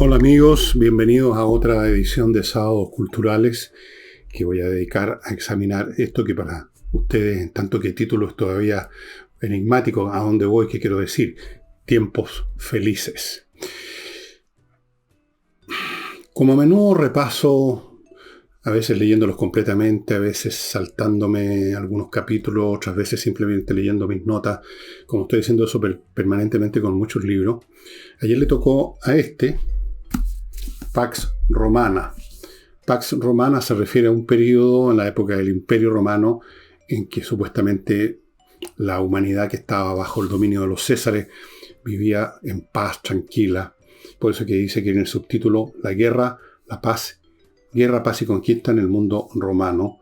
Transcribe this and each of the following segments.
Hola amigos, bienvenidos a otra edición de Sábados Culturales que voy a dedicar a examinar esto que para ustedes, en tanto que el título es todavía enigmático, a dónde voy, qué quiero decir, tiempos felices. Como a menudo repaso, a veces leyéndolos completamente, a veces saltándome algunos capítulos, otras veces simplemente leyendo mis notas, como estoy haciendo eso permanentemente con muchos libros. Ayer le tocó a Pax Romana. Pax Romana se refiere a un periodo en la época del Imperio Romano en que supuestamente la humanidad que estaba bajo el dominio de los Césares vivía en paz, tranquila. Por eso que dice que en el subtítulo la guerra, paz y conquista en el mundo romano,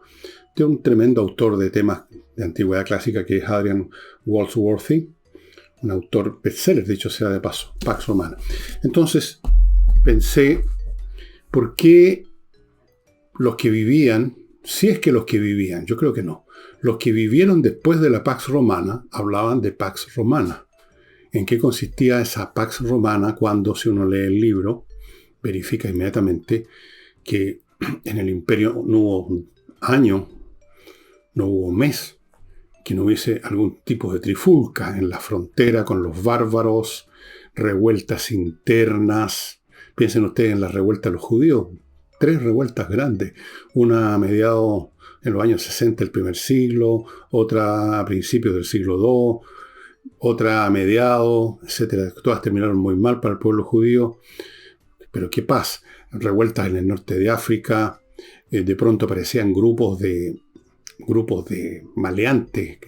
de un tremendo autor de temas de antigüedad clásica que es Adrian Goldsworthy, un autor bestseller, dicho sea de paso, Pax Romana. Entonces pensé, ¿por qué los que vivían, si es que los que vivían, yo creo que no, los que vivieron después de la Pax Romana hablaban de Pax Romana? ¿En qué consistía esa Pax Romana cuando, si uno lee el libro, verifica inmediatamente que en el imperio no hubo año, no hubo mes, que no hubiese algún tipo de trifulca en la frontera con los bárbaros, revueltas internas? Piensen ustedes en las revueltas de los judíos, 3 revueltas grandes, una a mediados en los años 60 del primer siglo, otra a principios del siglo II, otra a mediados, etcétera. Todas terminaron muy mal para el pueblo judío. Pero qué paz, revueltas en el norte de África, de pronto aparecían grupos de maleantes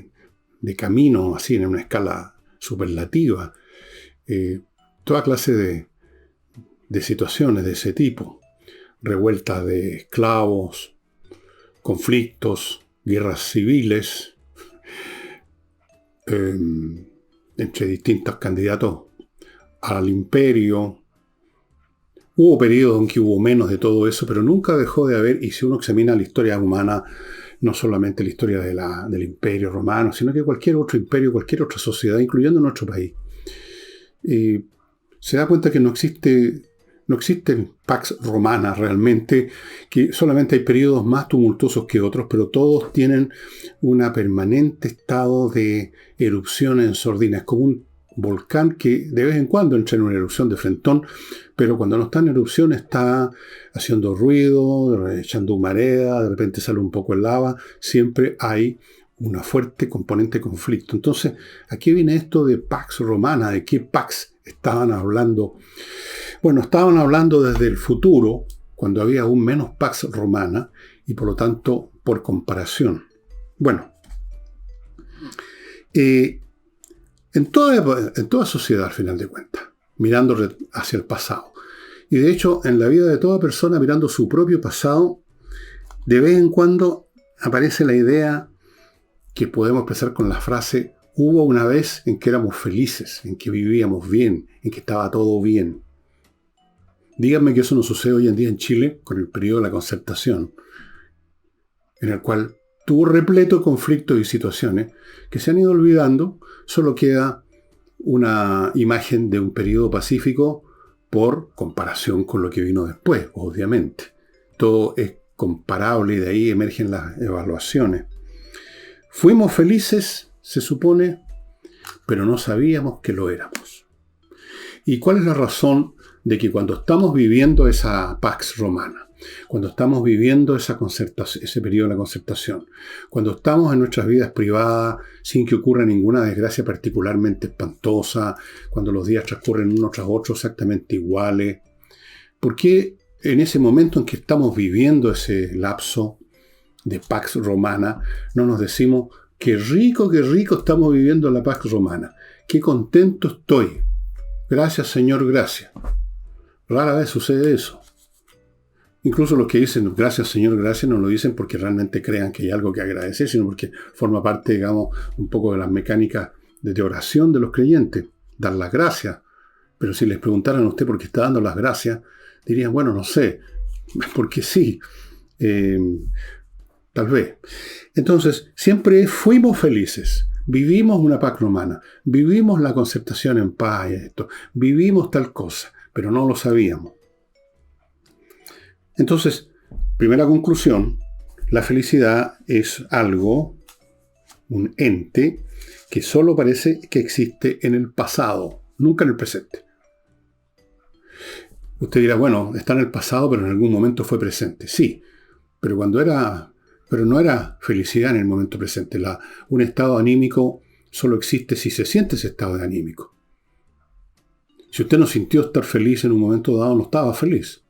de camino, así en una escala superlativa, toda clase de situaciones de ese tipo, revueltas de esclavos, conflictos, guerras civiles, entre distintos candidatos al imperio. Hubo periodos en que hubo menos de todo eso, pero nunca dejó de haber, y si uno examina la historia humana, no solamente la historia del imperio romano, sino que cualquier otro imperio, cualquier otra sociedad, incluyendo nuestro país, se da cuenta que no existe Pax Romana realmente, que solamente hay periodos más tumultuosos que otros, pero todos tienen un permanente estado de erupción en sordina. Es como un volcán que de vez en cuando entra en una erupción de frentón, pero cuando no está en erupción está haciendo ruido, echando humareda, de repente sale un poco el lava, siempre hay una fuerte componente de conflicto. Entonces, ¿a qué viene esto de Pax Romana? ¿De qué Pax estaban hablando? Bueno, estaban hablando desde el futuro, cuando había aún menos Pax Romana, y por lo tanto, por comparación. Bueno, en toda sociedad, al final de cuentas, mirando hacia el pasado. Y de hecho, en la vida de toda persona, mirando su propio pasado, de vez en cuando aparece la idea que podemos empezar con la frase: hubo una vez en que éramos felices, en que vivíamos bien, en que estaba todo bien. Díganme que eso no sucede hoy en día en Chile con el periodo de la Concertación, en el cual tuvo repleto de conflictos y situaciones que se han ido olvidando. Solo queda una imagen de un periodo pacífico por comparación con lo que vino después, obviamente. Todo es comparable y de ahí emergen las evaluaciones. Fuimos felices, se supone, pero no sabíamos que lo éramos. ¿Y cuál es la razón de que cuando estamos viviendo esa Pax Romana, cuando estamos viviendo ese periodo de la Concertación, cuando estamos en nuestras vidas privadas sin que ocurra ninguna desgracia particularmente espantosa, cuando los días transcurren uno tras otro exactamente iguales, ¿por qué en ese momento en que estamos viviendo ese lapso de Pax Romana no nos decimos: qué rico estamos viviendo la Pax Romana, qué contento estoy, gracias Señor, gracias? Rara vez sucede eso. Incluso los que dicen gracias Señor, gracias, no lo dicen porque realmente crean que hay algo que agradecer, sino porque forma parte, digamos, un poco de las mecánicas de oración de los creyentes, dar las gracias. Pero si les preguntaran a usted por qué está dando las gracias, dirían: bueno, no sé, porque sí, tal vez. Entonces, siempre fuimos felices. Vivimos una Pax Romana, vivimos la Concertación en paz y esto, vivimos tal cosa, pero no lo sabíamos. Entonces, primera conclusión, la felicidad es algo, un ente, que solo parece que existe en el pasado, nunca en el presente. Usted dirá, bueno, está en el pasado, pero en algún momento fue presente. Sí, pero pero no era felicidad en el momento presente. Un estado anímico solo existe si se siente ese estado de anímico. Si usted no sintió estar feliz en un momento dado, no estaba feliz.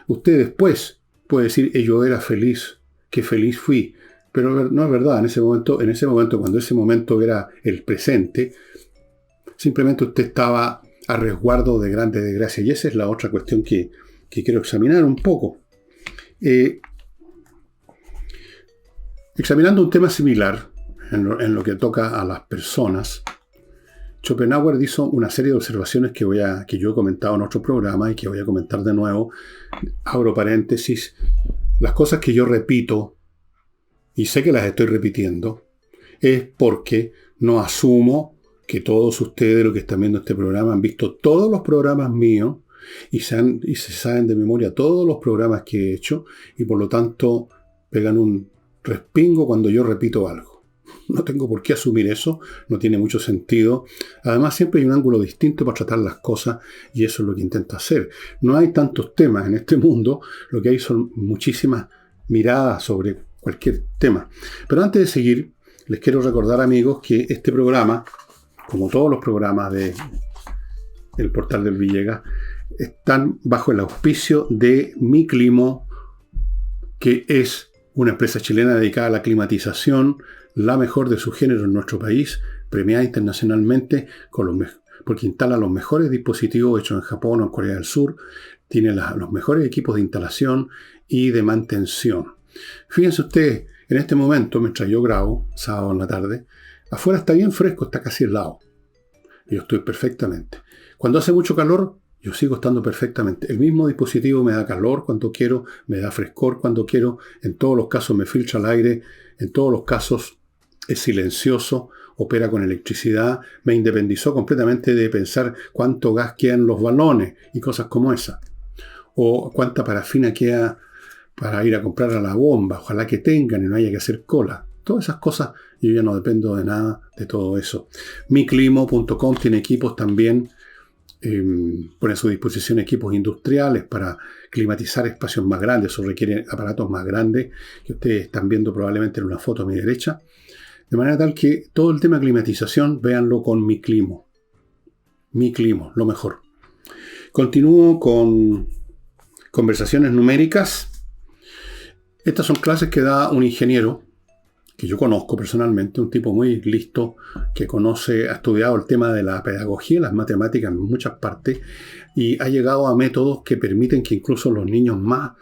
Usted después puede decir, yo era feliz, qué feliz fui. Pero no es verdad, en ese momento, cuando ese momento era el presente, simplemente usted estaba a resguardo de grandes desgracias. Y esa es la otra cuestión que quiero examinar un poco. Examinando un tema similar, en lo que toca a las personas, Schopenhauer hizo una serie de observaciones que yo he comentado en otro programa y que voy a comentar de nuevo. Abro paréntesis. Las cosas que yo repito, y sé que las estoy repitiendo, es porque no asumo que todos ustedes, los que están viendo este programa, han visto todos los programas míos y se saben de memoria todos los programas que he hecho y por lo tanto pegan un respingo cuando yo repito algo. No tengo por qué asumir eso, no tiene mucho sentido. Además, siempre hay un ángulo distinto para tratar las cosas y eso es lo que intento hacer. No hay tantos temas en este mundo, lo que hay son muchísimas miradas sobre cualquier tema. Pero antes de seguir, les quiero recordar, amigos, que este programa, como todos los programas del Portal del Villegas, están bajo el auspicio de Miclimo, que es una empresa chilena dedicada a la climatización, la mejor de su género en nuestro país, premiada internacionalmente porque instala los mejores dispositivos hechos en Japón o en Corea del Sur, tiene los mejores equipos de instalación y de mantención. Fíjense ustedes, en este momento, mientras yo grabo, sábado en la tarde, afuera está bien fresco, está casi helado. Yo estoy perfectamente. Cuando hace mucho calor, yo sigo estando perfectamente. El mismo dispositivo me da calor cuando quiero, me da frescor cuando quiero. En todos los casos me filtra el aire. En todos los casos es silencioso, opera con electricidad. Me independizó completamente de pensar cuánto gas queda en los balones y cosas como esas. O cuánta parafina queda para ir a comprar a la bomba. Ojalá que tengan y no haya que hacer cola. Todas esas cosas, yo ya no dependo de nada de todo eso. Miclimo.com tiene equipos también, pone a su disposición equipos industriales para climatizar espacios más grandes. Eso requiere aparatos más grandes que ustedes están viendo probablemente en una foto a mi derecha. De manera tal que todo el tema de climatización, véanlo con Miclimo. Miclimo, lo mejor. Continúo con conversaciones numéricas. Estas son clases que da un ingeniero que yo conozco personalmente, un tipo muy listo, que ha estudiado el tema de la pedagogía y las matemáticas en muchas partes, y ha llegado a métodos que permiten que incluso los niños más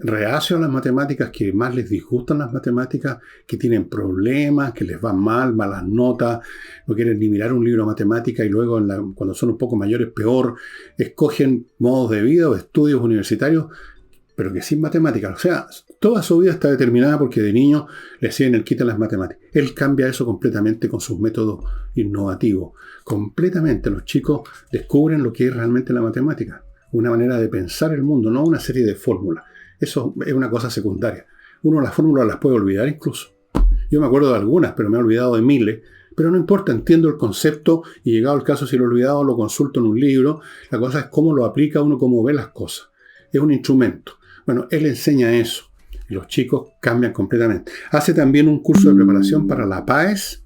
reacios a las matemáticas, que más les disgustan las matemáticas, que tienen problemas, que les va mal, malas notas, no quieren ni mirar un libro de matemática y luego cuando son un poco mayores peor, escogen modos de vida o estudios universitarios, pero que sin matemáticas. O sea, toda su vida está determinada porque de niño le hacían el quite a las matemáticas. Él cambia eso completamente con sus métodos innovativos. Completamente los chicos descubren lo que es realmente la matemática. Una manera de pensar el mundo, no una serie de fórmulas. Eso es una cosa secundaria. Uno las fórmulas las puede olvidar incluso. Yo me acuerdo de algunas, pero me he olvidado de miles. Pero no importa, entiendo el concepto y llegado el caso, si lo he olvidado, lo consulto en un libro. La cosa es cómo lo aplica uno, cómo ve las cosas. Es un instrumento. Bueno, él enseña eso. Y los chicos cambian completamente. Hace también un curso de preparación para la PAES.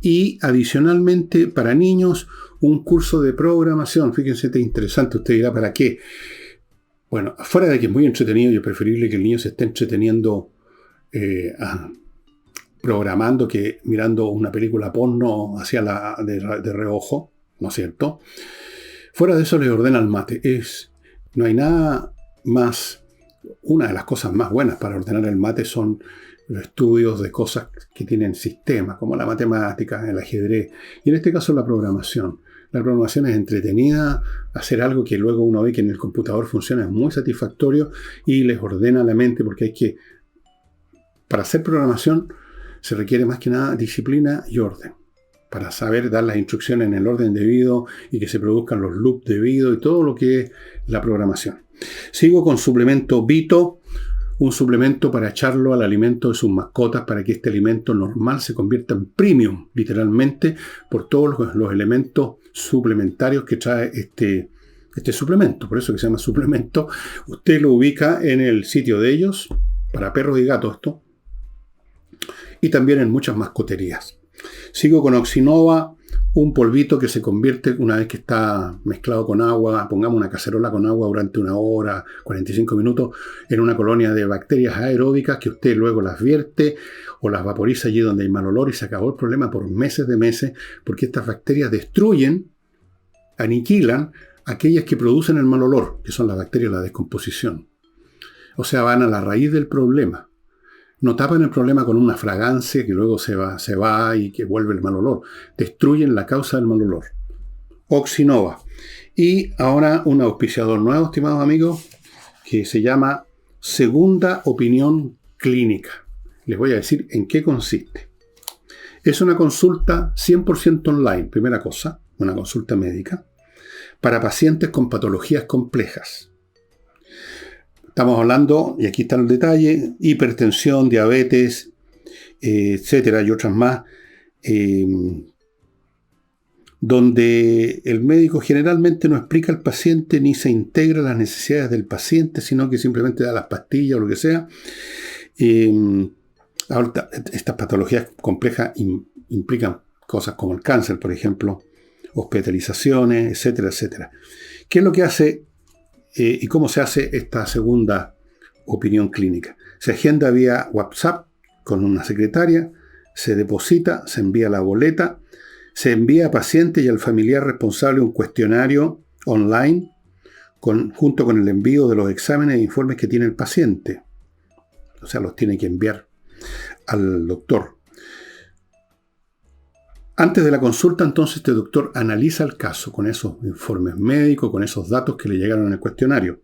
Y adicionalmente, para niños, un curso de programación. Fíjense, qué interesante. Usted dirá, ¿para qué? Bueno, fuera de que es muy entretenido y es preferible que el niño se esté entreteniendo programando que mirando una película porno de reojo, ¿no es cierto? Fuera de eso le ordena el mate. No hay nada más. Una de las cosas más buenas para ordenar el mate son los estudios de cosas que tienen sistemas, como la matemática, el ajedrez, y en este caso la programación. La programación es entretenida, hacer algo que luego uno ve que en el computador funciona es muy satisfactorio y les ordena la mente, porque para hacer programación se requiere más que nada disciplina y orden. para saber dar las instrucciones en el orden debido y que se produzcan los loops debidos y todo lo que es la programación. Sigo con suplemento Vito, un suplemento para echarlo al alimento de sus mascotas para que este alimento normal se convierta en premium, literalmente, por todos los elementos suplementarios que trae este suplemento. Por eso que se llama suplemento. Usted lo ubica en el sitio de ellos, para perros y gatos esto, y también en muchas mascoterías. Sigo con Oxinova, un polvito que se convierte una vez que está mezclado con agua, pongamos una cacerola con agua durante 1 hora, 45 minutos, en una colonia de bacterias aeróbicas que usted luego las vierte o las vaporiza allí donde hay mal olor y se acabó el problema por meses, porque estas bacterias destruyen, aniquilan aquellas que producen el mal olor, que son las bacterias de la descomposición. O sea, van a la raíz del problema. No tapan el problema con una fragancia que luego se va y que vuelve el mal olor. Destruyen la causa del mal olor. Oxinova. Y ahora un auspiciador nuevo, estimados amigos, que se llama Segunda Opinión Clínica. Les voy a decir en qué consiste. Es una consulta 100% online, primera cosa, una consulta médica, para pacientes con patologías complejas. Estamos hablando, y aquí está el detalle, hipertensión, diabetes, etcétera, y otras más, donde el médico generalmente no explica al paciente ni se integra las necesidades del paciente, sino que simplemente da las pastillas o lo que sea. Estas patologías complejas implican cosas como el cáncer, por ejemplo, hospitalizaciones, etcétera, etcétera. ¿Qué es lo que hace y cómo se hace esta segunda opinión clínica? Se agenda vía WhatsApp con una secretaria, se deposita, se envía la boleta, se envía al paciente y al familiar responsable un cuestionario online junto con el envío de los exámenes e informes que tiene el paciente. O sea, los tiene que enviar al doctor. Antes de la consulta, entonces, este doctor analiza el caso con esos informes médicos, con esos datos que le llegaron en el cuestionario.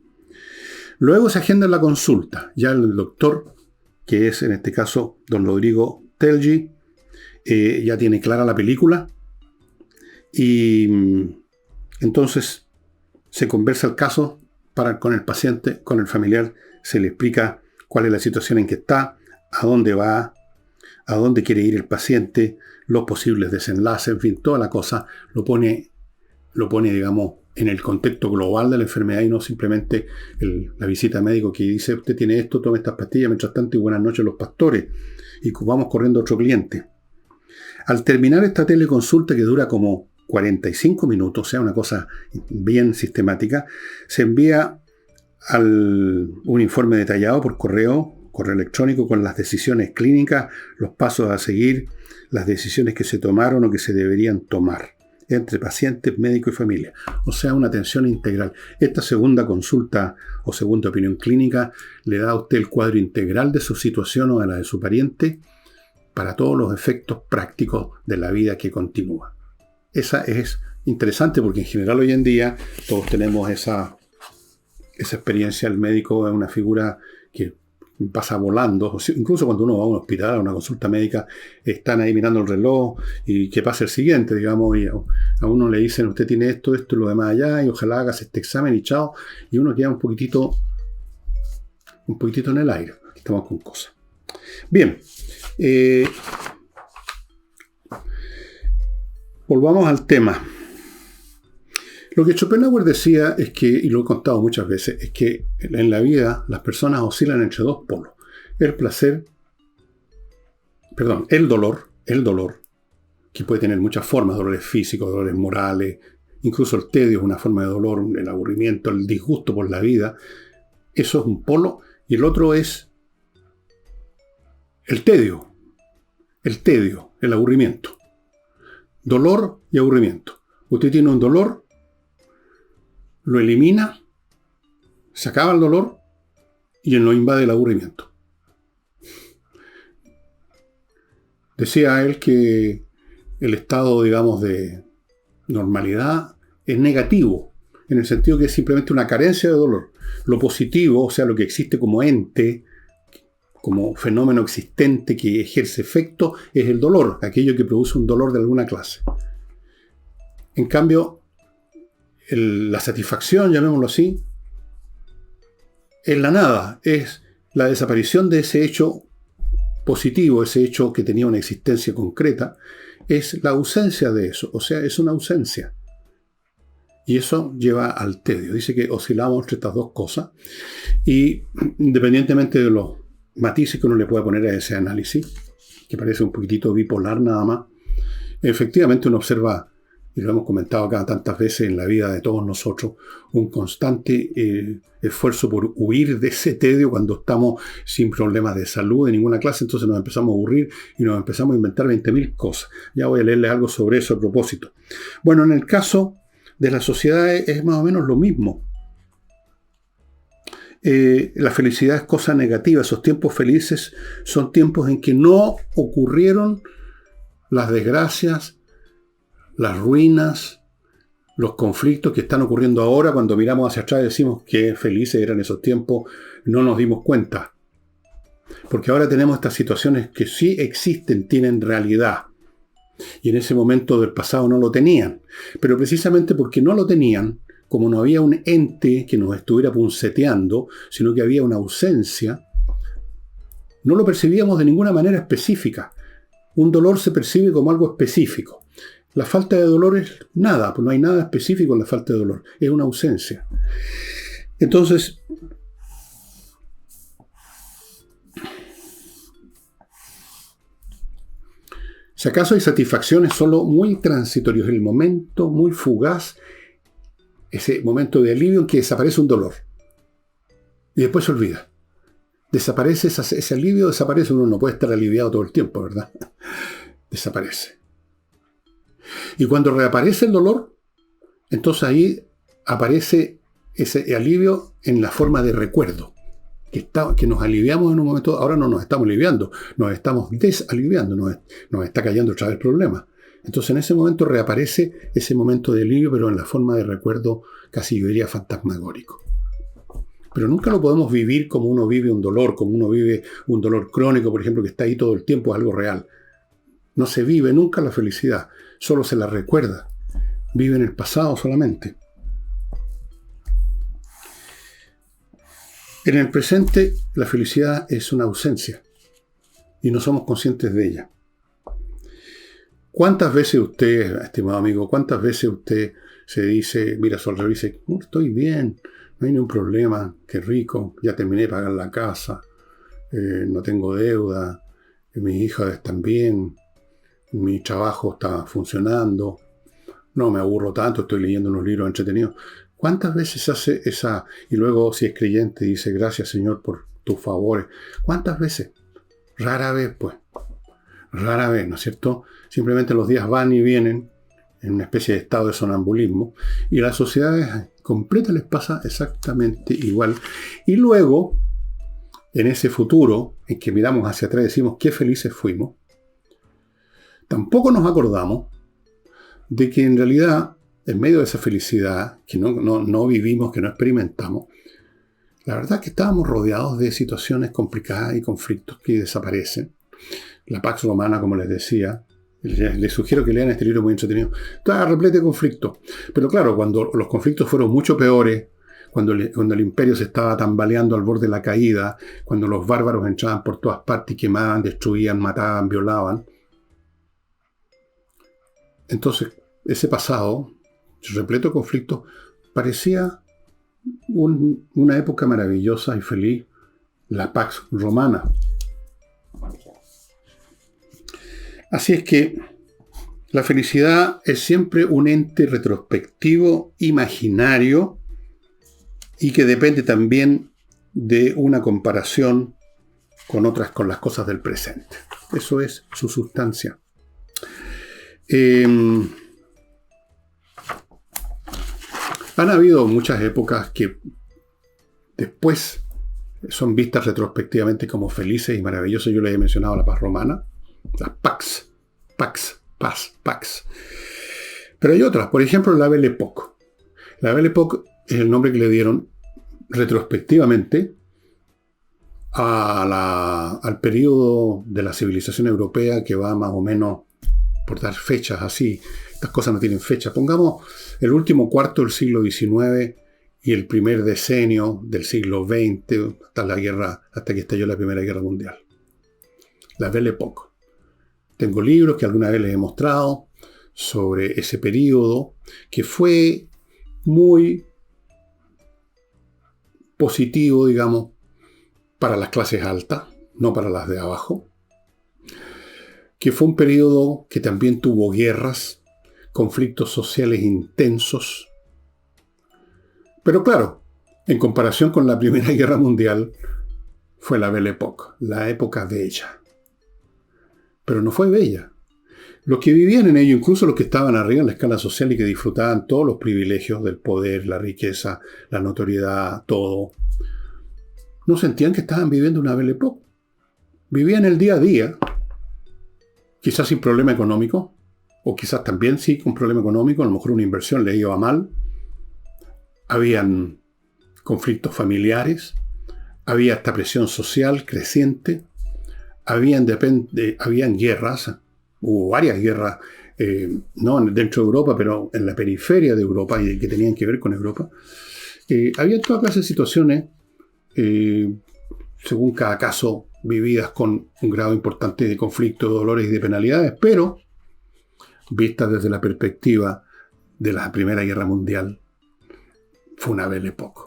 Luego se agenda la consulta. Ya el doctor, que es en este caso don Rodrigo Telgi, ya tiene clara la película y entonces se conversa el caso con el paciente, con el familiar, se le explica cuál es la situación en que está, a dónde va, a dónde quiere ir el paciente, los posibles desenlaces, en fin, toda la cosa lo pone, digamos, en el contexto global de la enfermedad y no simplemente la visita médico que dice, usted tiene esto, tome estas pastillas, mientras tanto, y buenas noches los pastores, y vamos corriendo a otro cliente. Al terminar esta teleconsulta que dura como 45 minutos, o sea, una cosa bien sistemática, se envía un informe detallado por correo electrónico con las decisiones clínicas, los pasos a seguir, las decisiones que se tomaron o que se deberían tomar entre pacientes, médico y familia. O sea, una atención integral. Esta segunda consulta o segunda opinión clínica le da a usted el cuadro integral de su situación o de la de su pariente para todos los efectos prácticos de la vida que continúa. Esa es interesante porque en general hoy en día todos tenemos esa experiencia. El médico es una figura que pasa volando, incluso cuando uno va a un hospital, a una consulta médica, están ahí mirando el reloj y que pase el siguiente, digamos, y a uno le dicen, usted tiene esto y lo demás allá, y ojalá hagas este examen y chao, y uno queda un poquitito en el aire. Aquí estamos con cosas. Bien, volvamos al tema. Lo que Schopenhauer decía es que, y lo he contado muchas veces, es que en la vida las personas oscilan entre dos polos. El dolor, que puede tener muchas formas, dolores físicos, dolores morales, incluso el tedio es una forma de dolor, el aburrimiento, el disgusto por la vida. Eso es un polo, y el otro es el tedio, el aburrimiento. Dolor y aburrimiento. Usted tiene un dolor, lo elimina, se acaba el dolor y lo invade el aburrimiento. Decía él que el estado, digamos, de normalidad es negativo, en el sentido que es simplemente una carencia de dolor. Lo positivo, o sea, lo que existe como ente, como fenómeno existente que ejerce efecto es el dolor, aquello que produce un dolor de alguna clase. En cambio, la satisfacción, llamémoslo así, es la nada, es la desaparición de ese hecho positivo, ese hecho que tenía una existencia concreta, es la ausencia de eso, o sea, es una ausencia. Y eso lleva al tedio. Dice que oscilamos entre estas dos cosas y independientemente de los matices que uno le pueda poner a ese análisis, que parece un poquitito bipolar nada más, efectivamente uno observa, y lo hemos comentado acá tantas veces en la vida de todos nosotros, un constante esfuerzo por huir de ese tedio cuando estamos sin problemas de salud de ninguna clase. Entonces nos empezamos a aburrir y nos empezamos a inventar 20.000 cosas. Ya voy a leerles algo sobre eso a propósito. Bueno, en el caso de las sociedades es más o menos lo mismo. La felicidad es cosa negativa. Esos tiempos felices son tiempos en que no ocurrieron las desgracias, las ruinas, los conflictos que están ocurriendo ahora. Cuando miramos hacia atrás y decimos que felices eran esos tiempos, no nos dimos cuenta. Porque ahora tenemos estas situaciones que sí existen, tienen realidad. Y en ese momento del pasado no lo tenían. Pero precisamente porque no lo tenían, como no había un ente que nos estuviera punceteando, sino que había una ausencia, no lo percibíamos de ninguna manera específica. Un dolor se percibe como algo específico. La falta de dolor es nada, pues no hay nada específico en la falta de dolor, es una ausencia. Entonces, si acaso hay satisfacciones solo muy transitorios, el momento muy fugaz, ese momento de alivio en que desaparece un dolor y después se olvida. Desaparece ese alivio, desaparece, uno no puede estar aliviado todo el tiempo, ¿verdad? Desaparece. Y cuando reaparece el dolor, entonces ahí aparece ese alivio en la forma de recuerdo. Que nos aliviamos en un momento, ahora no nos estamos aliviando, nos estamos desaliviando, nos está cayendo otra vez el problema. Entonces en ese momento reaparece ese momento de alivio, pero en la forma de recuerdo casi yo diría fantasmagórico. Pero nunca lo podemos vivir como uno vive un dolor, como uno vive un dolor crónico, por ejemplo, que está ahí todo el tiempo, es algo real. No se vive nunca la felicidad, solo se la recuerda. Vive en el pasado solamente. En el presente, la felicidad es una ausencia y no somos conscientes de ella. ¿Cuántas veces usted, estimado amigo, cuántas veces usted se dice, mira a su alrededor y dice, estoy bien, no hay ningún problema, qué rico, ya terminé de pagar la casa, no tengo deuda, mis hijas están bien, mi trabajo está funcionando, no me aburro tanto, estoy leyendo unos libros entretenidos? ¿Cuántas veces hace esa, y luego si es creyente dice, gracias Señor por tus favores? ¿Cuántas veces? Rara vez, pues. Rara vez, ¿no es cierto? Simplemente los días van y vienen en una especie de estado de sonambulismo y a las sociedades completas les pasa exactamente igual. Y luego, en ese futuro, en que miramos hacia atrás y decimos, qué felices fuimos, tampoco nos acordamos de que en realidad, en medio de esa felicidad que no vivimos, que no experimentamos, la verdad es que estábamos rodeados de situaciones complicadas y conflictos que desaparecen. La Pax Romana, como les decía, les sugiero que lean este libro muy entretenido, está repleto de conflictos. Pero claro, cuando los conflictos fueron mucho peores, cuando el imperio se estaba tambaleando al borde de la caída, cuando los bárbaros entraban por todas partes y quemaban, destruían, mataban, violaban, entonces ese pasado repleto de conflictos, parecía una época maravillosa y feliz, la Pax Romana. Así es que la felicidad es siempre un ente retrospectivo, imaginario, y que depende también de una comparación con las cosas del presente. Eso es su sustancia. Han habido muchas épocas que después son vistas retrospectivamente como felices y maravillosas. Yo les he mencionado la paz romana, la Pax, Pax. Pero hay otras, por ejemplo, la Belle Époque. La Belle Époque es el nombre que le dieron retrospectivamente al periodo de la civilización europea que va más o menos, por dar fechas así, estas cosas no tienen fecha, pongamos el último cuarto del siglo XIX y el primer decenio del siglo XX, hasta que estalló la Primera Guerra Mundial. La Belle Époque. Tengo libros que alguna vez les he mostrado sobre ese periodo, que fue muy positivo, digamos, para las clases altas, no para las de abajo, que fue un periodo que también tuvo guerras, conflictos sociales intensos, pero claro, en comparación con la Primera Guerra Mundial, fue la Belle Époque, la época bella. Pero no fue bella. Los que vivían en ello, incluso los que estaban arriba en la escala social y que disfrutaban todos los privilegios del poder, la riqueza, la notoriedad, todo, no sentían que estaban viviendo una Belle Époque. Vivían el día a día, quizás sin problema económico, o quizás también sí con problema económico, a lo mejor una inversión le iba mal. Habían conflictos familiares, había esta presión social creciente, habían guerras, hubo varias guerras, no dentro de Europa, pero en la periferia de Europa y que tenían que ver con Europa. Había toda clase de situaciones, según cada caso, vividas con un grado importante de conflicto, de dolores y de penalidades, pero vistas desde la perspectiva de la Primera Guerra Mundial, fue una Belle Époque.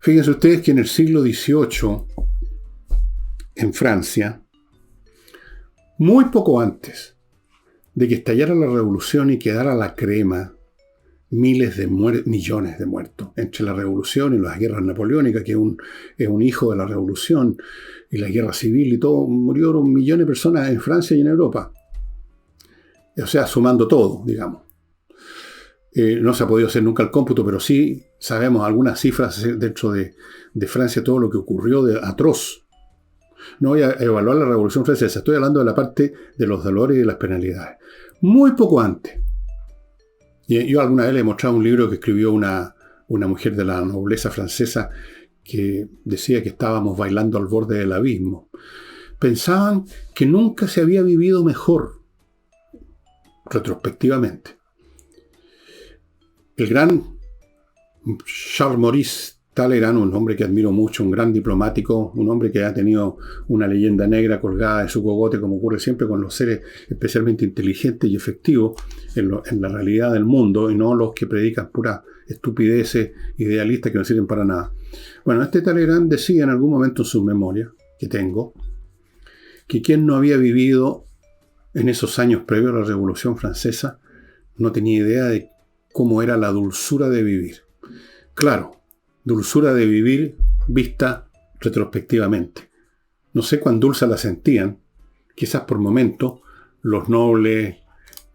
Fíjense ustedes que en el siglo XVIII, en Francia, muy poco antes de que estallara la revolución y quedara la crema, millones de muertos, entre la revolución y las guerras napoleónicas, que es un hijo de la revolución, y la guerra civil y todo, murieron millones de personas en Francia y en Europa. O sea, sumando todo, digamos. No se ha podido hacer nunca el cómputo, pero sí sabemos algunas cifras dentro de Francia, todo lo que ocurrió de atroz. No voy a evaluar la Revolución Francesa, estoy hablando de la parte de los dolores y de las penalidades. Muy poco antes. Y yo alguna vez le he mostrado un libro que escribió una mujer de la nobleza francesa que decía que estábamos bailando al borde del abismo. Pensaban que nunca se había vivido mejor, retrospectivamente. El gran Charles Maurice Talleyrand, un hombre que admiro mucho, un gran diplomático, un hombre que ha tenido una leyenda negra colgada en su cogote, como ocurre siempre con los seres especialmente inteligentes y efectivos en la realidad del mundo, y no los que predican puras estupideces idealistas que no sirven para nada. Bueno, este Talleyrand decía en algún momento en sus memorias, que tengo, que quien no había vivido en esos años previos a la Revolución Francesa no tenía idea de cómo era la dulzura de vivir. Claro, dulzura de vivir vista retrospectivamente. No sé cuán dulce la sentían, quizás por momentos, los nobles,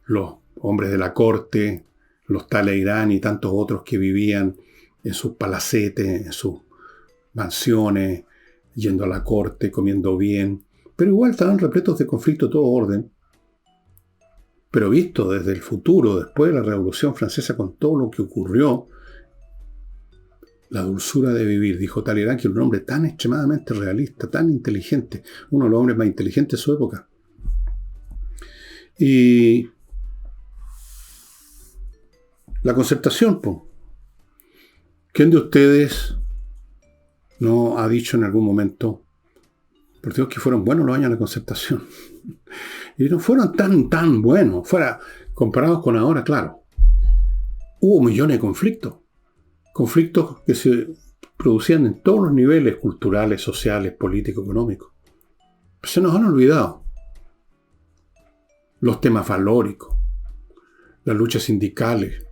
los hombres de la corte, los Talleyrand y tantos otros que vivían en sus palacetes, en sus mansiones, yendo a la corte, comiendo bien, pero igual estaban repletos de conflicto de todo orden. Pero visto desde el futuro, después de la Revolución Francesa, con todo lo que ocurrió, la dulzura de vivir, dijo Talleyrand, que era un hombre tan extremadamente realista, tan inteligente, uno de los hombres más inteligentes de su época. Y la Concertación, pues. ¿Quién de ustedes no ha dicho en algún momento, por Dios, que fueron buenos los años de la Concertación? Y no fueron tan buenos, comparados con ahora, claro. Hubo millones de conflictos que se producían en todos los niveles culturales, sociales, políticos, económicos. Pero se nos han olvidado los temas valóricos, las luchas sindicales,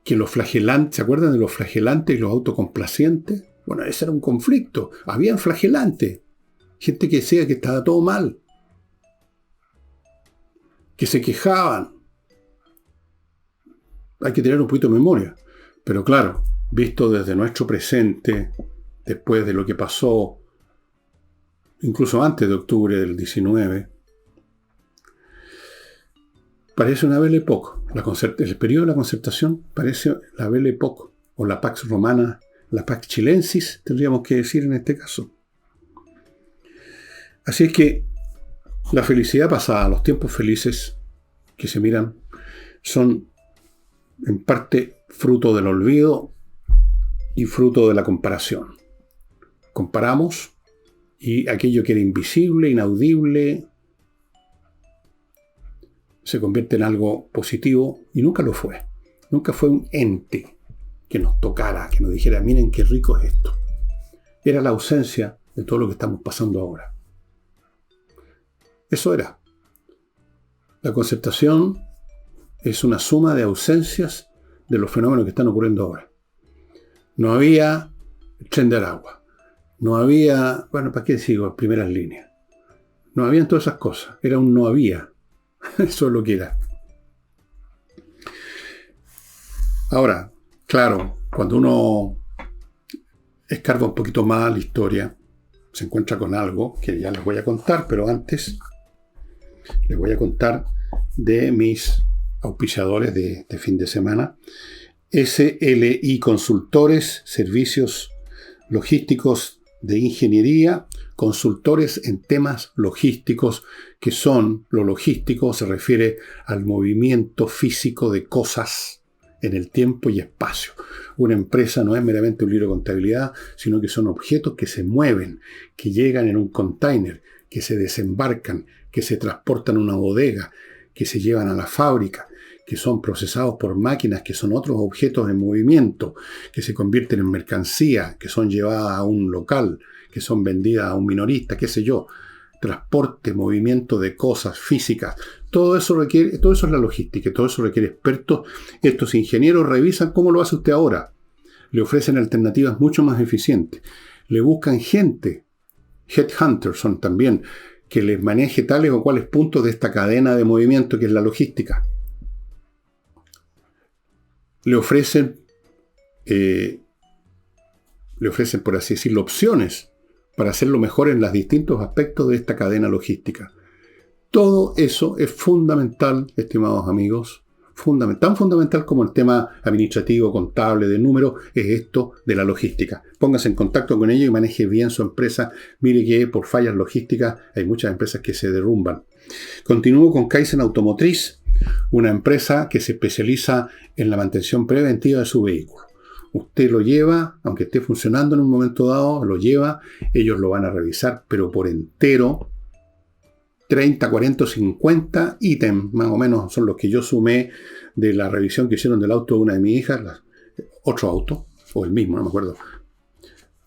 que los flagelantes, ¿se acuerdan de los flagelantes y los autocomplacientes? Bueno, ese era un conflicto. Habían flagelantes, gente que decía que estaba todo mal, que se quejaban. Hay que tener un poquito de memoria. Pero claro, visto desde nuestro presente, después de lo que pasó, incluso antes de octubre del 19, parece una Belle Époque. El periodo de la Concertación parece la Belle Époque, o la Pax Romana la Pax Chilensis, tendríamos que decir en este caso. Así es que la felicidad pasada, los tiempos felices que se miran, son en parte fruto del olvido y fruto de la comparación. Comparamos y aquello que era invisible, inaudible, se convierte en algo positivo y nunca lo fue. Nunca fue un ente que nos tocara, que nos dijera, miren qué rico es esto. Era la ausencia de todo lo que estamos pasando ahora. Eso era. La concertación es una suma de ausencias de los fenómenos que están ocurriendo ahora. No había el tren de Aragua. No había, bueno, ¿para qué digo? Primeras líneas. No habían todas esas cosas. Era un no había. Eso es lo que era. Ahora, claro, cuando uno escarba un poquito más la historia, se encuentra con algo que ya les voy a contar, pero antes les voy a contar de mis auspiciadores de fin de semana. SLI Consultores, servicios logísticos de ingeniería, consultores en temas logísticos, que son, lo logístico se refiere al movimiento físico de cosas en el tiempo y espacio. Una empresa no es meramente un libro de contabilidad, sino que son objetos que se mueven, que llegan en un container, que se desembarcan, que se transportan a una bodega, que se llevan a la fábrica, que son procesados por máquinas, que son otros objetos en movimiento, que se convierten en mercancía, que son llevadas a un local, que son vendidas a un minorista, qué sé yo. Transporte, movimiento de cosas físicas. Todo eso es la logística, todo eso requiere expertos. Estos ingenieros revisan cómo lo hace usted ahora. Le ofrecen alternativas mucho más eficientes. Le buscan gente, headhunters son también, que les maneje tales o cuales puntos de esta cadena de movimiento que es la logística. Le ofrecen, por así decirlo, opciones para hacerlo mejor en los distintos aspectos de esta cadena logística. Todo eso es fundamental, estimados amigos, tan fundamental como el tema administrativo, contable, de números, es esto de la logística. Póngase en contacto con ellos y maneje bien su empresa. Mire que por fallas logísticas hay muchas empresas que se derrumban. Continúo con Kaizen Automotriz, una empresa que se especializa en la mantención preventiva de su vehículo. Usted lo lleva, aunque esté funcionando en un momento dado, lo lleva, ellos lo van a revisar, pero por entero, 30, 40, 50 ítems, más o menos, son los que yo sumé de la revisión que hicieron del auto de una de mis hijas, otro auto, o el mismo, no me acuerdo.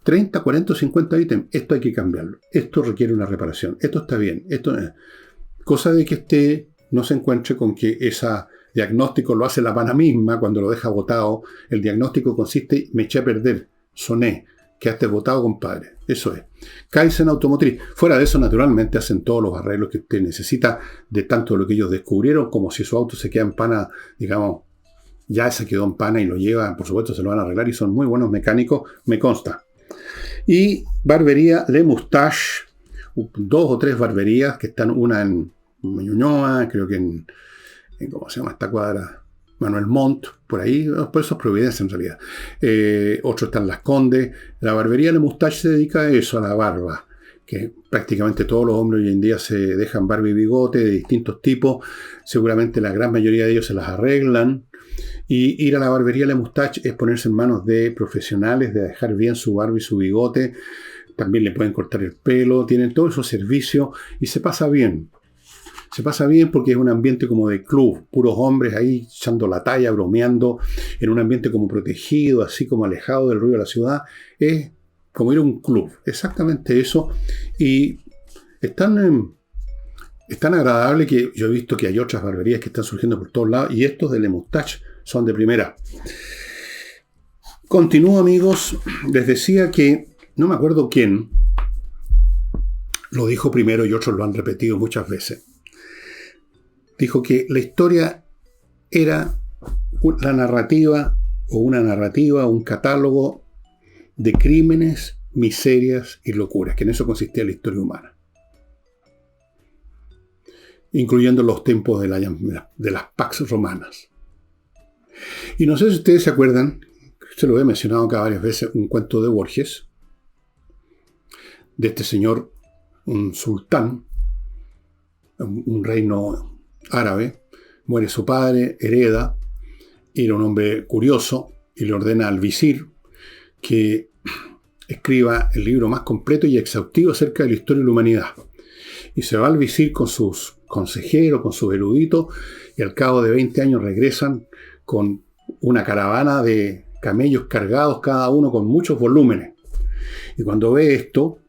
30, 40, 50 ítems, esto hay que cambiarlo, esto requiere una reparación, esto está bien, esto es. Cosa de que usted no se encuentre con que ese diagnóstico lo hace la pana misma cuando lo deja botado. El diagnóstico consiste, me eché a perder, soné, quedaste botado, compadre. Eso es. Kaizen Automotriz. Fuera de eso, naturalmente, hacen todos los arreglos que usted necesita, de tanto de lo que ellos descubrieron, como si su auto se queda en pana, digamos, ya se quedó en pana y lo llevan, por supuesto, se lo van a arreglar y son muy buenos mecánicos, me consta. Y barbería Le Moustache, 2 o 3 barberías que están, una en Ñuñoa, creo que en ¿cómo se llama esta cuadra? Manuel Montt, por ahí, por eso es Providencia en realidad. Otro está en Las Condes. La barbería Le Moustache se dedica a eso, a la barba, que prácticamente todos los hombres hoy en día se dejan barba y bigote de distintos tipos. Seguramente la gran mayoría de ellos se las arreglan. Y ir a la barbería Le Moustache es ponerse en manos de profesionales, de dejar bien su barba y su bigote. También le pueden cortar el pelo, tienen todos esos servicios y se pasa bien. Se pasa bien porque es un ambiente como de club, puros hombres ahí echando la talla, bromeando, en un ambiente como protegido, así como alejado del ruido de la ciudad. Es como ir a un club, exactamente eso. Y es tan agradable que yo he visto que hay otras barberías que están surgiendo por todos lados y estos de Le Moustache son de primera. Continúo, amigos. Les decía que, no me acuerdo quién, lo dijo primero y otros lo han repetido muchas veces. Dijo que la historia era la narrativa o una narrativa, un catálogo de crímenes, miserias y locuras, que en eso consistía la historia humana. Incluyendo los tiempos de las Pax romanas. Y no sé si ustedes se acuerdan, se lo he mencionado acá varias veces, un cuento de Borges, de este señor, un sultán, un reino árabe, muere su padre, hereda, y era un hombre curioso, y le ordena al visir que escriba el libro más completo y exhaustivo acerca de la historia de la humanidad. Y se va al visir con sus consejeros, con sus eruditos, y al cabo de 20 años regresan con una caravana de camellos cargados, cada uno con muchos volúmenes. Y cuando ve esto,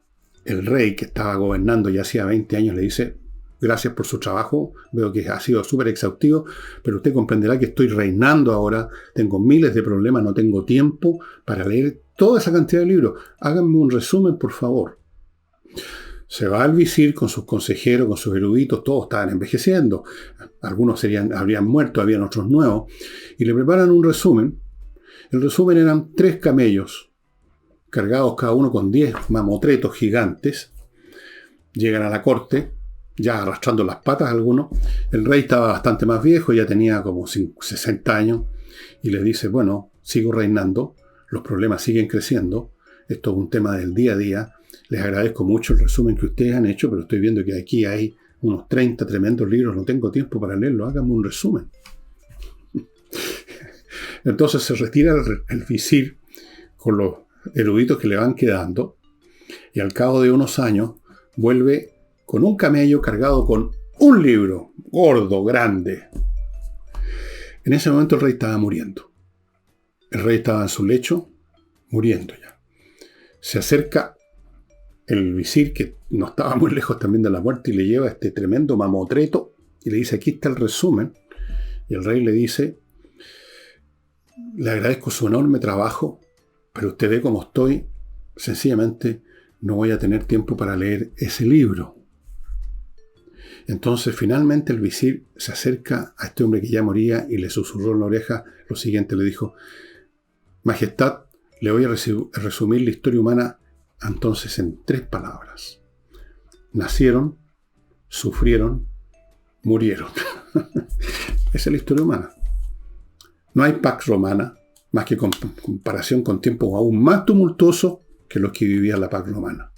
el rey que estaba gobernando ya hacía 20 años le dice: gracias por su trabajo, veo que ha sido súper exhaustivo, pero usted comprenderá que estoy reinando ahora, tengo miles de problemas, no tengo tiempo para leer toda esa cantidad de libros. Háganme un resumen, por favor. Se va al visir con sus consejeros, con sus eruditos, todos estaban envejeciendo. Algunos habrían muerto, habían otros nuevos, y le preparan un resumen. El resumen eran 3 camellos, cargados cada uno con 10 mamotretos gigantes. Llegan a la corte, ya arrastrando las patas algunos. El rey estaba bastante más viejo, ya tenía como 60 años, y le dice: bueno, sigo reinando, los problemas siguen creciendo, esto es un tema del día a día, les agradezco mucho el resumen que ustedes han hecho, pero estoy viendo que aquí hay unos 30 tremendos libros, no tengo tiempo para leerlos, háganme un resumen. Entonces se retira el visir con los eruditos que le van quedando, y al cabo de unos años vuelve con un camello cargado con un libro, gordo, grande. En ese momento el rey estaba muriendo. El rey estaba en su lecho, muriendo ya. Se acerca el visir, que no estaba muy lejos también de la muerte, y le lleva este tremendo mamotreto y le dice: aquí está el resumen. Y el rey le dice: le agradezco su enorme trabajo, pero usted ve cómo estoy, sencillamente no voy a tener tiempo para leer ese libro. Entonces finalmente el visir se acerca a este hombre que ya moría y le susurró en la oreja lo siguiente, le dijo: Majestad, le voy a resumir la historia humana entonces en 3 palabras. Nacieron, sufrieron, murieron. Esa es la historia humana. No hay Pax Romana, más que comparación con tiempos aún más tumultuosos que los que vivía la Pax Romana.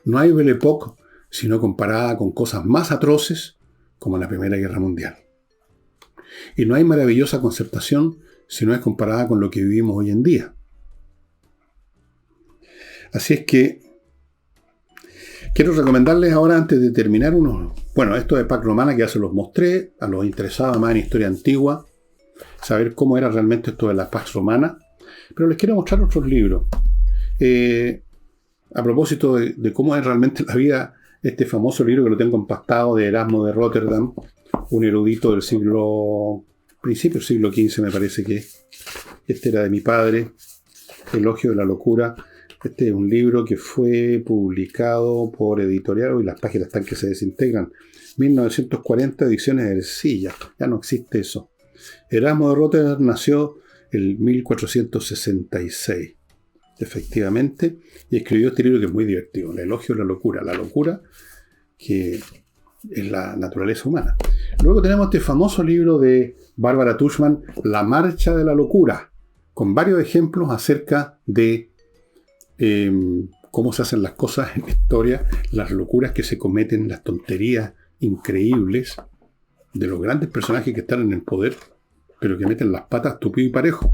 No hay Belle Époque, sino comparada con cosas más atroces como la Primera Guerra Mundial. Y no hay maravillosa concertación si no es comparada con lo que vivimos hoy en día. Así es que quiero recomendarles ahora, antes de terminar, esto de Pax Romana, que ya se los mostré, a los interesados más en historia antigua, saber cómo era realmente esto de la Pax Romana, pero les quiero mostrar otros libros. A propósito de cómo es realmente la vida, este famoso libro que lo tengo empastado de Erasmo de Rotterdam, un erudito del principio del siglo XV me parece que es. Este era de mi padre, Elogio de la Locura. Este es un libro que fue publicado por Editorial, y las páginas están que se desintegran. 1940, ediciones de Ercilla. Ya no existe eso. Erasmo de Rotterdam nació en 1466, efectivamente, y escribió este libro que es muy divertido, El Elogio de la Locura. La locura que es la naturaleza humana. Luego tenemos este famoso libro de Bárbara Tuchman, La Marcha de la Locura, con varios ejemplos acerca de cómo se hacen las cosas en la historia, las locuras que se cometen, las tonterías increíbles de los grandes personajes que están en el poder, pero que meten las patas tupido y parejo.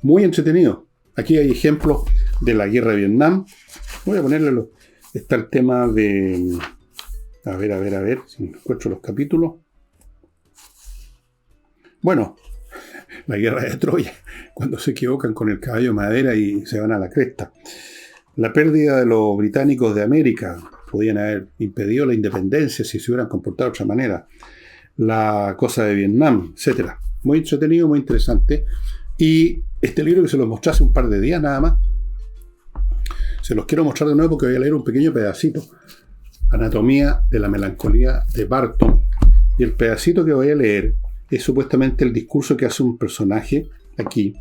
Muy entretenido. Aquí hay ejemplos de la guerra de Vietnam. Voy a ponerle está el tema de... A ver, si encuentro los capítulos. Bueno, la guerra de Troya, cuando se equivocan con el caballo de madera y se van a la cresta. La pérdida de los británicos de América, podían haber impedido la independencia si se hubieran comportado de otra manera. La cosa de Vietnam, etc. Muy entretenido, muy interesante. Y este libro que se los mostré hace un par de días nada más, se los quiero mostrar de nuevo porque voy a leer un pequeño pedacito. Anatomía de la melancolía de Barton. Y el pedacito que voy a leer es supuestamente el discurso que hace un personaje aquí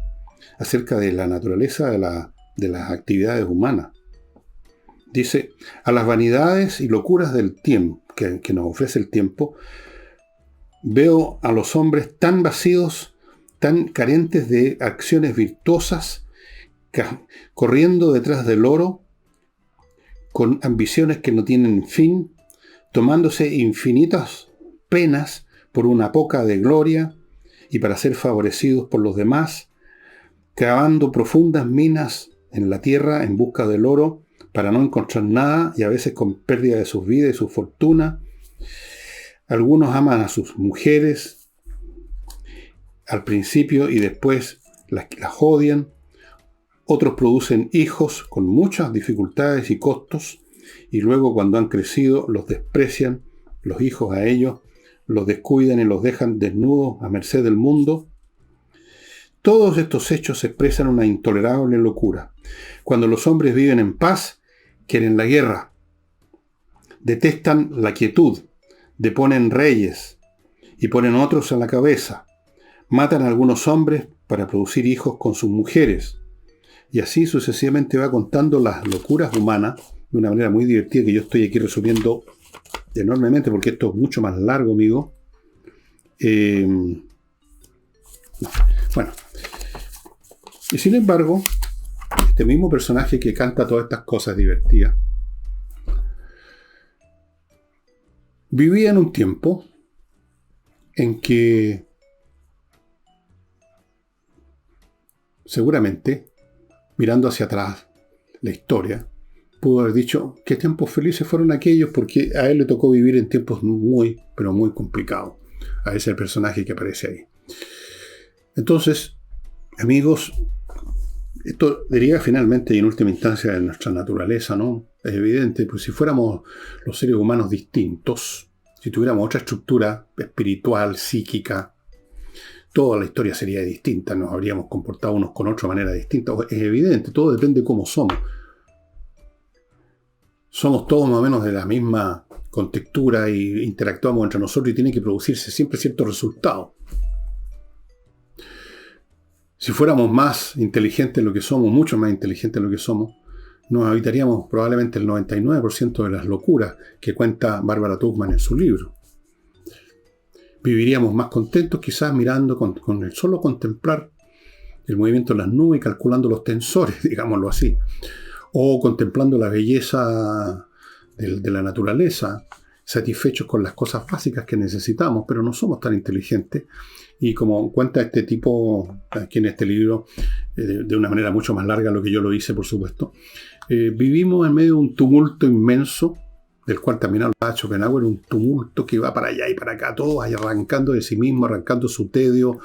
acerca de la naturaleza de las actividades humanas. Dice: a las vanidades y locuras del tiempo que nos ofrece el tiempo, veo a los hombres tan vacíos tan carentes de acciones virtuosas, corriendo detrás del oro, con ambiciones que no tienen fin, tomándose infinitas penas por una poca de gloria y para ser favorecidos por los demás, cavando profundas minas en la tierra en busca del oro para no encontrar nada y a veces con pérdida de sus vidas y su fortuna. Algunos aman a sus mujeres al principio y después las odian. Otros producen hijos con muchas dificultades y costos y luego cuando han crecido los desprecian, los hijos a ellos, los descuidan y los dejan desnudos a merced del mundo. Todos estos hechos expresan una intolerable locura. Cuando los hombres viven en paz, quieren la guerra, detestan la quietud, deponen reyes y ponen otros a la cabeza, matan a algunos hombres para producir hijos con sus mujeres, y así sucesivamente va contando las locuras humanas de una manera muy divertida que yo estoy aquí resumiendo enormemente porque esto es mucho más largo, amigo. Bueno, y sin embargo, este mismo personaje que canta todas estas cosas divertidas vivía en un tiempo en que seguramente, mirando hacia atrás la historia, pudo haber dicho qué tiempos felices fueron aquellos, porque a él le tocó vivir en tiempos muy, pero muy complicados. A ese personaje que aparece ahí. Entonces, amigos, esto deriva finalmente y en última instancia de nuestra naturaleza, ¿no? Es evidente, pues si fuéramos los seres humanos distintos, si tuviéramos otra estructura espiritual, psíquica, toda la historia sería distinta, nos habríamos comportado unos con otros de manera distinta. Es evidente, todo depende de cómo somos. Somos todos más o menos de la misma contextura e interactuamos entre nosotros y tiene que producirse siempre cierto resultado. Si fuéramos más inteligentes en lo que somos, mucho más inteligentes en lo que somos, nos evitaríamos probablemente el 99% de las locuras que cuenta Barbara Tuchman en su libro. Viviríamos más contentos quizás mirando con el solo contemplar el movimiento de las nubes y calculando los tensores, digámoslo así. O contemplando la belleza de la naturaleza, satisfechos con las cosas básicas que necesitamos, pero no somos tan inteligentes. Y como cuenta este tipo aquí en este libro, de una manera mucho más larga de lo que yo lo hice, por supuesto, vivimos en medio de un tumulto inmenso, del cual también hablaba Schopenhauer, un tumulto que va para allá y para acá, todos arrancando de sí mismo, arrancando su tedio,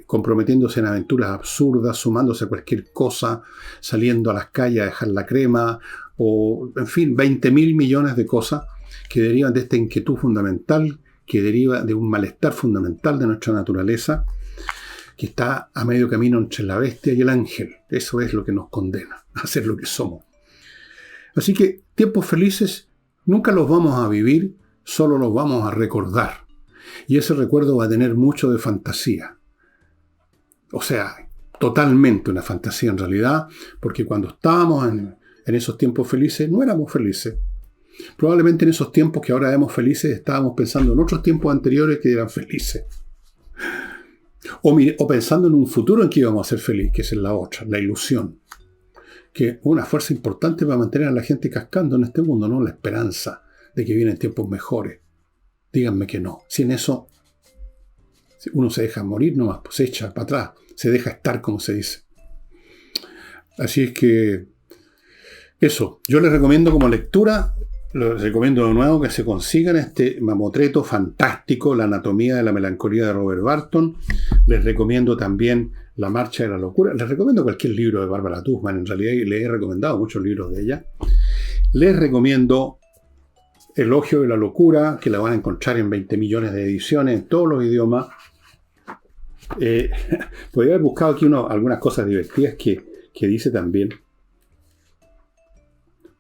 comprometiéndose en aventuras absurdas, sumándose a cualquier cosa, saliendo a las calles a dejar la crema, o en fin, 20.000 millones de cosas que derivan de esta inquietud fundamental, que deriva de un malestar fundamental de nuestra naturaleza, que está a medio camino entre la bestia y el ángel. Eso es lo que nos condena a ser lo que somos. Así que tiempos felices nunca los vamos a vivir, solo los vamos a recordar. Y ese recuerdo va a tener mucho de fantasía. O sea, totalmente una fantasía en realidad, porque cuando estábamos en esos tiempos felices, no éramos felices. Probablemente en esos tiempos que ahora vemos felices, estábamos pensando en otros tiempos anteriores que eran felices. O pensando en un futuro en que íbamos a ser felices, que es la otra, la ilusión. Que es una fuerza importante para mantener a la gente cascando en este mundo, ¿no? La esperanza de que vienen tiempos mejores. Díganme que no. Sin eso, uno se deja morir nomás, pues se echa para atrás, se deja estar, como se dice. Así es que eso, yo les recomiendo como lectura, les recomiendo de nuevo que se consigan este mamotreto fantástico, La anatomía de la melancolía de Robert Barton. Les recomiendo también La marcha de la locura. Les recomiendo cualquier libro de Barbara Tuchman, en realidad les he recomendado muchos libros de ella. Les recomiendo Elogio de la locura, que la van a encontrar en 20 millones de ediciones en todos los idiomas. Podría haber buscado aquí algunas cosas divertidas que dice también,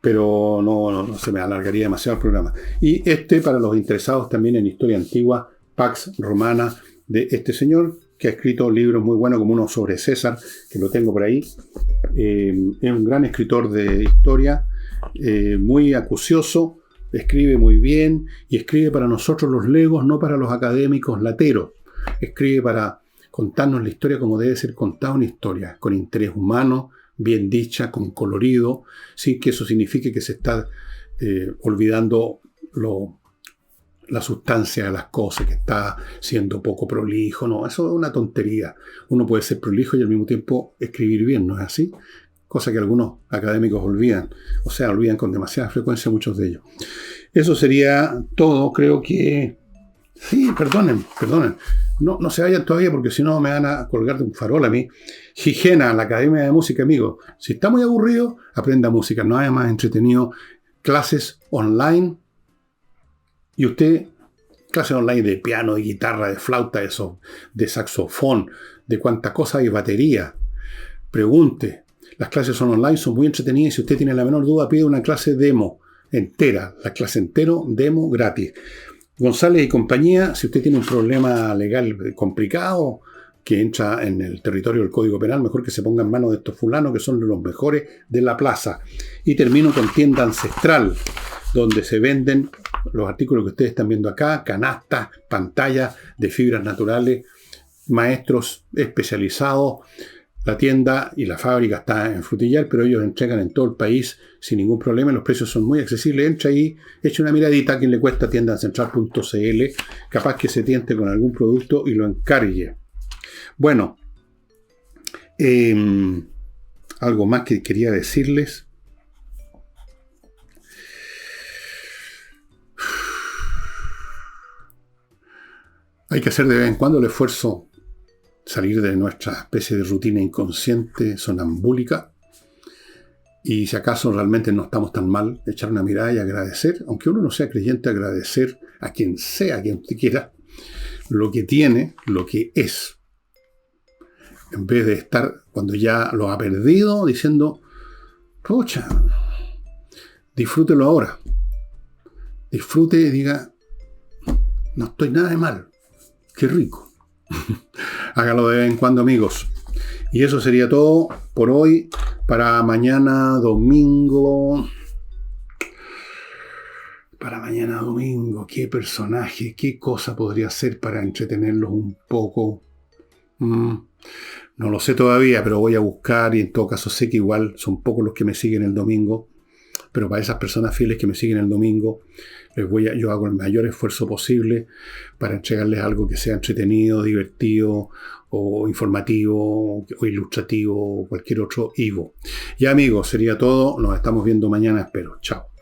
pero no se me alargaría demasiado el programa. Y para los interesados también en historia antigua, Pax Romana, de este señor, que ha escrito libros muy buenos, como uno sobre César, que lo tengo por ahí. Es un gran escritor de historia, muy acucioso, escribe muy bien, y escribe para nosotros los legos, no para los académicos lateros. Escribe para contarnos la historia como debe ser contada una historia, con interés humano, bien dicha, con colorido, sin que eso signifique que se está olvidando la sustancia de las cosas, que está siendo poco prolijo. No, eso es una tontería. Uno puede ser prolijo y al mismo tiempo escribir bien, ¿no es así? Cosa que algunos académicos olvidan, o sea, olvidan con demasiada frecuencia muchos de ellos. Eso sería todo, creo que... Sí, perdonen. No se vayan todavía porque si no me van a colgar de un farol a mí. Higiena, la Academia de Música, amigo. Si está muy aburrido, aprenda música. No hay más entretenido. Clases online. Y usted, clases online de piano, de guitarra, de flauta, de saxofón, de cuánta cosa hay, batería. Pregunte. Las clases son online, son muy entretenidas y si usted tiene la menor duda, pide una clase demo entera. La clase entero, demo, gratis. González y compañía, si usted tiene un problema legal complicado que entra en el territorio del Código Penal, mejor que se ponga en manos de estos fulanos que son los mejores de la plaza. Y termino con Tienda Ancestral, donde se venden los artículos que ustedes están viendo acá, canastas, pantallas de fibras naturales, maestros especializados. La tienda y la fábrica está en Frutillar, pero ellos entregan en todo el país sin ningún problema. Los precios son muy accesibles. Entra ahí, echa una miradita a quien le cuesta tiendancentral.cl. Capaz que se tiente con algún producto y lo encargue. Bueno, algo más que quería decirles. Hay que hacer de vez en cuando el esfuerzo, salir de nuestra especie de rutina inconsciente, sonambúlica, y si acaso realmente no estamos tan mal, echar una mirada y agradecer, aunque uno no sea creyente, agradecer a quien sea, a quien usted quiera, lo que tiene, lo que es, en vez de estar, cuando ya lo ha perdido, diciendo, pocha, disfrútelo ahora, disfrute y diga, no estoy nada de mal, qué rico. Hágalo de vez en cuando, amigos. Y eso sería todo por hoy. Para mañana domingo. ¿Qué personaje, qué cosa podría ser para entretenerlos un poco? No lo sé todavía, pero voy a buscar y en todo caso sé que igual son pocos los que me siguen el domingo. Pero para esas personas fieles que me siguen el domingo, yo hago el mayor esfuerzo posible para entregarles algo que sea entretenido, divertido, o informativo, o ilustrativo, o cualquier otro Ivo. Ya amigos, sería todo. Nos estamos viendo mañana, espero. Chao.